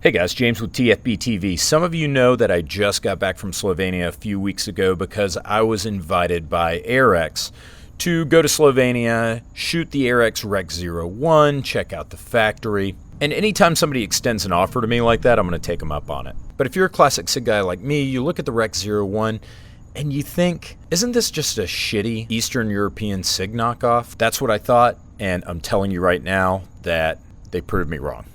Hey guys, James with TFBTV. Some of you know that I just got back from Slovenia a few weeks ago because I was invited by Arex to go to Slovenia, shoot the Arex Rec 01, check out the factory. And anytime somebody extends an offer to me like that, I'm going to take them up on it. But if you're a classic SIG guy like me, you look at the Rec 01 and you think, isn't this just a shitty Eastern European SIG knockoff? That's what I thought, and I'm telling you right now that they proved me wrong.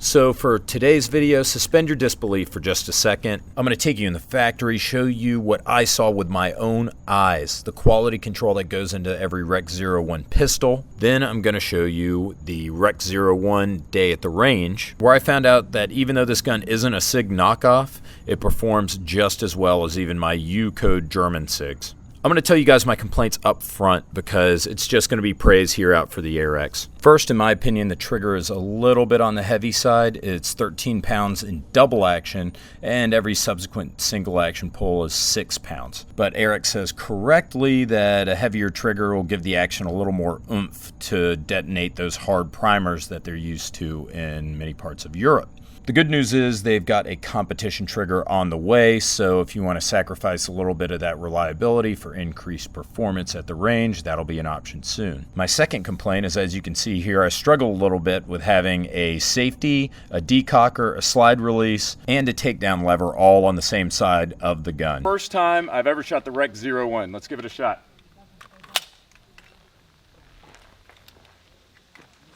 So for today's video, suspend your disbelief for just a second. I'm going to take you in the factory, show you what I saw with my own eyes, the quality control that goes into every Rec 01 pistol. Then I'm going to show you the Rec 01 day at the range, where I found out that even though this gun isn't a SIG knockoff, it performs just as well as even my U-code German SIGs. I'm going to tell you guys my complaints up front because it's just going to be praise here out for the Arex. First, in my opinion, the trigger is a little bit on the heavy side. It's 13 pounds in double action, and every subsequent single action pull is 6 pounds. But Arex says correctly that a heavier trigger will give the action a little more oomph to detonate those hard primers that they're used to in many parts of Europe. The good news is they've got a competition trigger on the way, so if you want to sacrifice a little bit of that reliability for increased performance at the range, that'll be an option soon. My second complaint is, as you can see here, I struggle a little bit with having a safety, a decocker, a slide release, and a takedown lever all on the same side of the gun. First time I've ever shot the Rec 01. Let's give it a shot.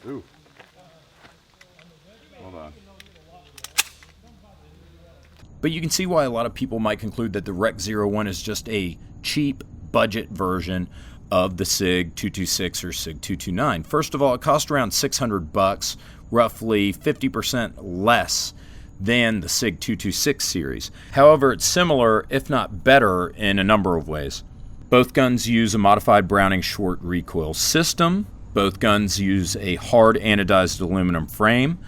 Ooh. Hold on. But you can see why a lot of people might conclude that the Rec 01 is just a cheap budget version of the SIG 226 or SIG 229. First of all, it cost around $600, roughly 50% less than the SIG 226 series. However, it's similar, if not better, in a number of ways. Both guns use a modified Browning short recoil system. Both guns use a hard anodized aluminum frame.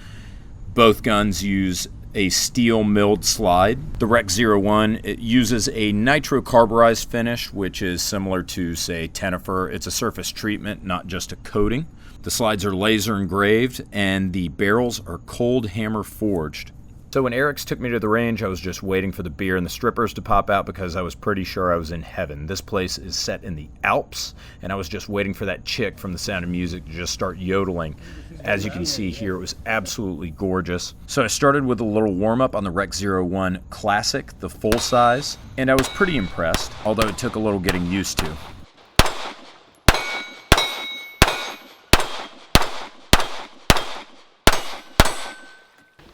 Both guns use a steel milled slide. The Rec 01, it uses a nitro-carburized finish, which is similar to, say, Tennifer. It's a surface treatment, not just a coating. The slides are laser engraved, and the barrels are cold hammer forged. So when Arex took me to the range, I was just waiting for the beer and the strippers to pop out because I was pretty sure I was in heaven. This place is set in the Alps, and I was just waiting for that chick from The Sound of Music to just start yodeling. As you can see here, it was absolutely gorgeous. So I started with a little warm-up on the Rec 01 Classic, the full size, and I was pretty impressed, although it took a little getting used to.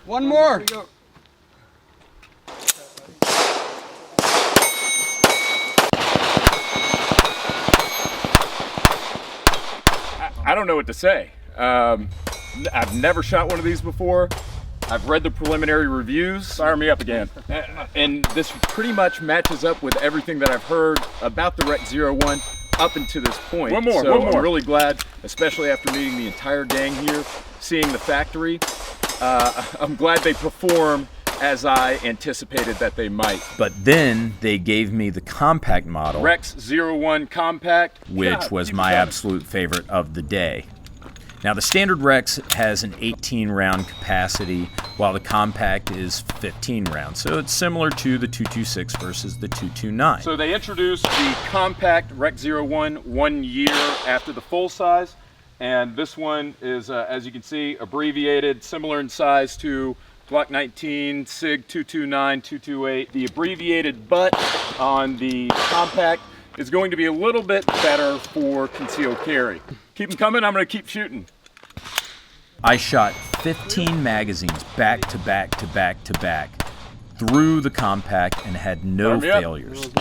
One more. I don't know what to say. I've never shot one of these before. I've read the preliminary reviews. Fire me up again. And this pretty much matches up with everything that I've heard about the Rec 01 up until this point. One more. I'm really glad, especially after meeting the entire gang here, seeing the factory. I'm glad they perform as I anticipated that they might. But then they gave me the compact model, Rec 01 Compact, which was my absolute favorite of the day. Now the standard Rex has an 18 round capacity, while the compact is 15 rounds. So it's similar to the 226 versus the 229. So they introduced the compact Rec 01 1 year after the full size. And this one is, as you can see, abbreviated, similar in size to Glock 19, SIG 229, 228. The abbreviated butt on the compact is going to be a little bit better for concealed carry. Keep them coming, I'm gonna keep shooting. I shot 15 magazines back to back to back to back through the compact and had no failures.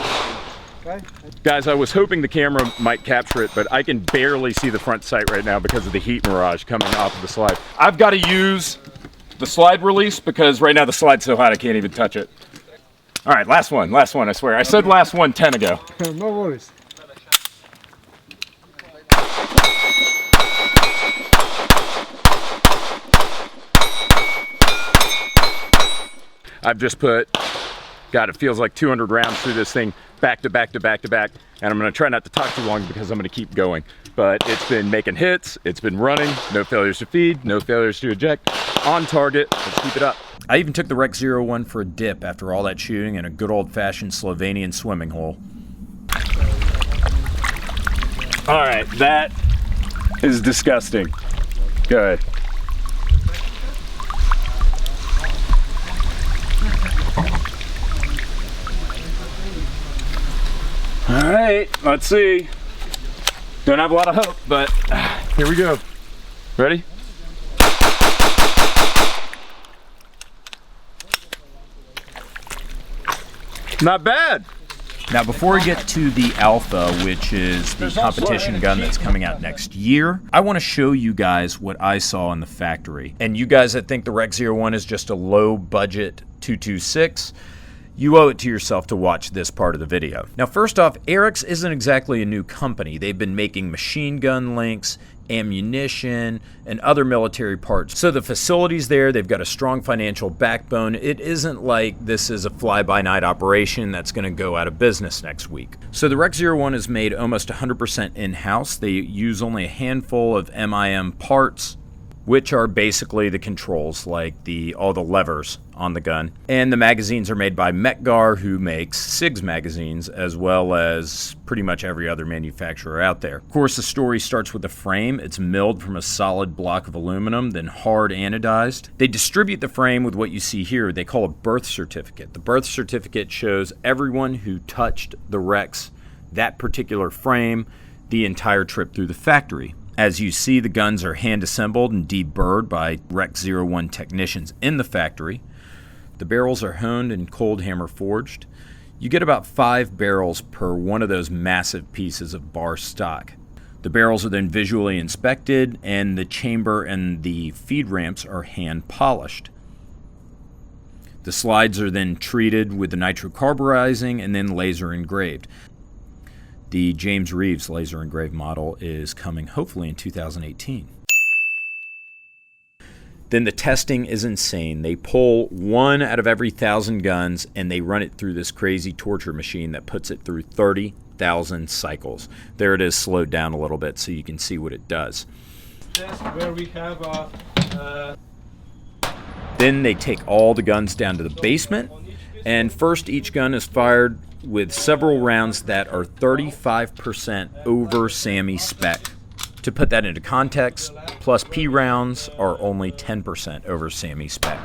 Okay. Guys, I was hoping the camera might capture it, but I can barely see the front sight right now because of the heat mirage coming off of the slide. I've got to use the slide release because right now the slide's so hot I can't even touch it. All right, last one, I swear. I said last one 10 ago. No worries. I've just put God, it feels like 200 rounds through this thing, back to back to back to back. And I'm gonna try not to talk too long because I'm gonna keep going. But it's been making hits, it's been running, no failures to feed, no failures to eject, on target. Let's keep it up. I even took the Rex 01 for a dip after all that shooting in a good old-fashioned Slovenian swimming hole. All right, that is disgusting. Good. All right, let's see. Don't have a lot of hope, but here we go. Ready? Not bad. Now, before we get to the Alpha, which is the competition gun that's coming out next year, I want to show you guys what I saw in the factory. And you guys that think the Rex 01 is just a low-budget 226, you owe it to yourself to watch this part of the video. Now, first off, Arex isn't exactly a new company. They've been making machine gun links, ammunition, and other military parts. So the facilities there, they've got a strong financial backbone. It isn't like this is a fly-by-night operation that's going to go out of business next week. So the Rex 01 is made almost 100% in-house. They use only a handful of MIM parts, which are basically the controls, like all the levers on the gun. And the magazines are made by Metgar, who makes SIGs magazines, as well as pretty much every other manufacturer out there. Of course, the story starts with the frame. It's milled from a solid block of aluminum, then hard anodized. They distribute the frame with what you see here. They call a birth certificate. The birth certificate shows everyone who touched the Rex, that particular frame, the entire trip through the factory. As you see, the guns are hand-assembled and deburred by Rex 01 technicians in the factory. The barrels are honed and cold hammer forged. You get about 5 barrels per one of those massive pieces of bar stock. The barrels are then visually inspected, and the chamber and the feed ramps are hand-polished. The slides are then treated with the nitrocarburizing and then laser engraved. The James Reeves laser engraved model is coming hopefully in 2018. Then the testing is insane. They pull 1 out of every 1,000 guns and they run it through this crazy torture machine that puts it through 30,000 cycles. There it is, slowed down a little bit so you can see what it does. Where we have Then they take all the guns down to the basement, and first each gun is fired with several rounds that are 35% over SAMI spec. To put that into context, plus P rounds are only 10% over SAMI spec.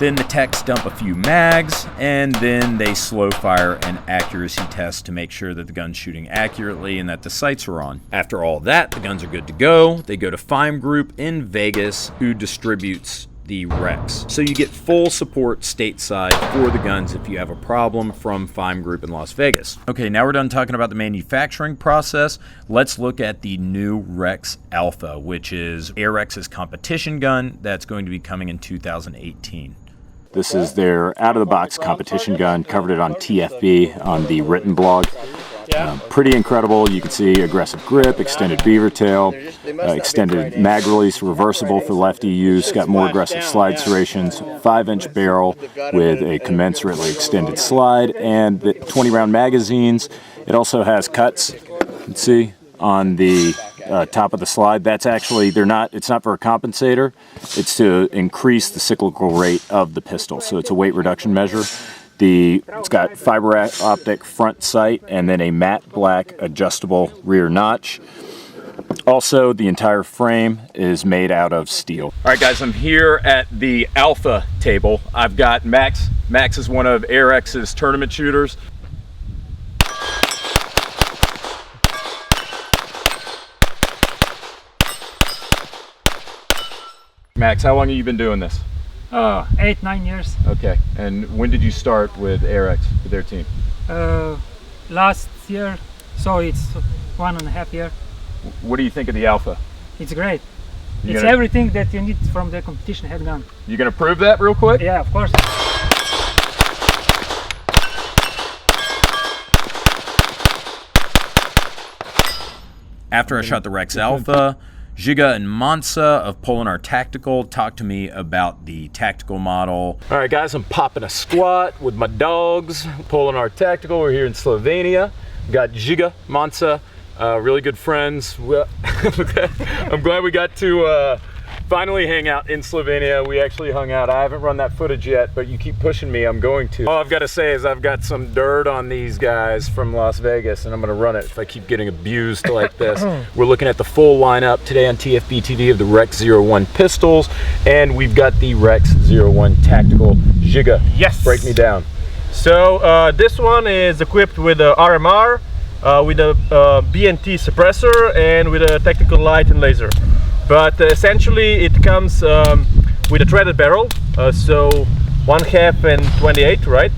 Then the techs dump a few mags, and then they slow fire an accuracy test to make sure that the gun's shooting accurately and that the sights are on. After all that, the guns are good to go. They go to Fime Group in Vegas, who distributes the Rex. So you get full support stateside for the guns if you have a problem from Fime Group in Las Vegas. Okay, now we're done talking about the manufacturing process. Let's look at the new Rex Alpha, which is Arex's competition gun that's going to be coming in 2018. This is their out-of-the-box competition gun. Covered it on TFB on the written blog. Pretty incredible. You can see aggressive grip, extended beaver tail, extended mag release, reversible for lefty use, got more aggressive slide serrations, 5-inch barrel with a commensurately extended slide, and the 20-round magazines. It also has cuts, you can see, on the top of the slide. That's actually, it's not for a compensator, it's to increase the cyclical rate of the pistol, so it's a weight reduction measure. It's got fiber optic front sight and then a matte black adjustable rear notch. Also, the entire frame is made out of steel. All right, guys, I'm here at the Alpha table. I've got Max. Max is one of Arex's tournament shooters. Max, how long have you been doing this? 8-9 years. Okay, and when did you start with Arex, with their team? Last year, so it's 1.5 years. What do you think of the Alpha? It's great. It's everything that you need from the competition handgun. You gonna prove that real quick? Yeah, of course. After I shot the Rex Alpha, Žiga and Mansa of Polinar Tactical talked to me about the tactical model. All right, guys, I'm popping a squat with my dogs. Polinar Tactical. We're here in Slovenia. Got Žiga, Mansa, really good friends. I'm glad we got to finally hang out in Slovenia. We actually hung out. I haven't run that footage yet, but you keep pushing me, I'm going to. All I've got to say is I've got some dirt on these guys from Las Vegas, and I'm gonna run it if I keep getting abused like this. We're looking at the full lineup today on TFBTV of the Rex 01 pistols, and we've got the Rex 01 Tactical. Žiga, Yes. break me down. So this one is equipped with a RMR, with a BNT suppressor, and with a tactical light and laser. But essentially it comes with a threaded barrel, so 1/2 and 28, right?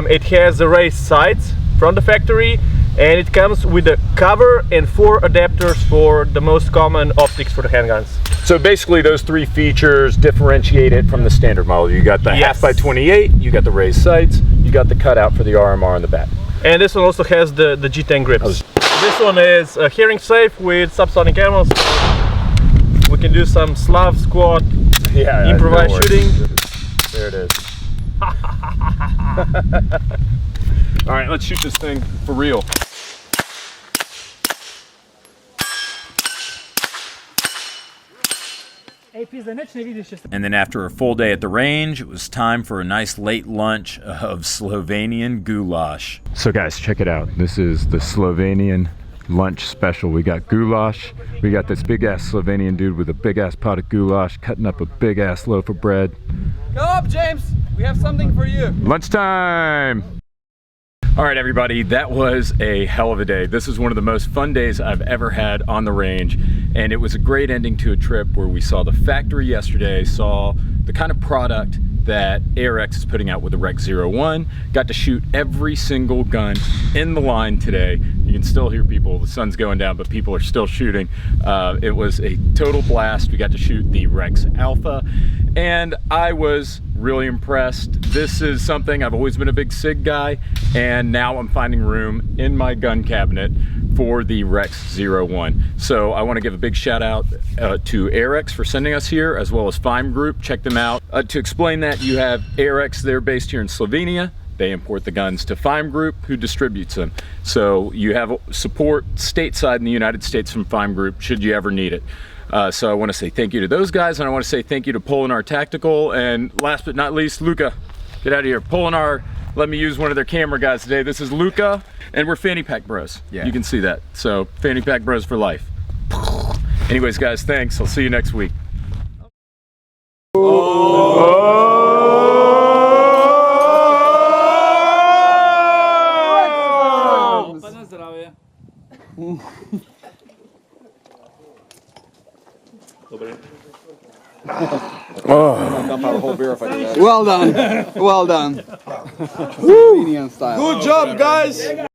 It has the raised sights from the factory, and it comes with a cover and 4 adapters for the most common optics for the handguns. So basically those 3 features differentiate it from the standard model. You got the 1/2 by 28, you got the raised sights, you got the cutout for the RMR on the back. And this one also has the G10 grips. This one is hearing safe with subsonic ammo. We can do some Slav squat, improvised shooting. There it is. All right, let's shoot this thing for real. And then after a full day at the range, it was time for a nice late lunch of Slovenian goulash. So guys, check it out. This is the Slovenian Lunch special. We got goulash. We got this big ass Slovenian dude with a big ass pot of goulash cutting up a big ass loaf of bread. Go up, James. We have something for you. Lunchtime! All right, everybody, that was a hell of a day. This is one of the most fun days I've ever had on the range, and it was a great ending to a trip where we saw the factory yesterday, saw the kind of product that Arex is putting out with the Rex 01, got to shoot every single gun in the line today. You can still hear people, the sun's going down, but people are still shooting. It was a total blast. We got to shoot the Rex Alpha, and I was really impressed. This is something, I've always been a big SIG guy, and now I'm finding room in my gun cabinet for the Rex 01. So I want to give a big shout out to Arex for sending us here, as well as Fime Group. Check them out. To explain that, you have Arex, they're based here in Slovenia. They import the guns to Fime Group, who distributes them. So you have support stateside in the United States from Fime Group, should you ever need it. So I want to say thank you to those guys, and I want to say thank you to Polinar Tactical, and last but not least, Luca. Get out of here. Polinar let me use one of their camera guys today. This is Luca, and we're Fanny Pack Bros. Yeah. You can see that. So Fanny Pack Bros for life. Anyways, guys, thanks. I'll see you next week. Well done. Well done. Slovenian style. Good job, guys.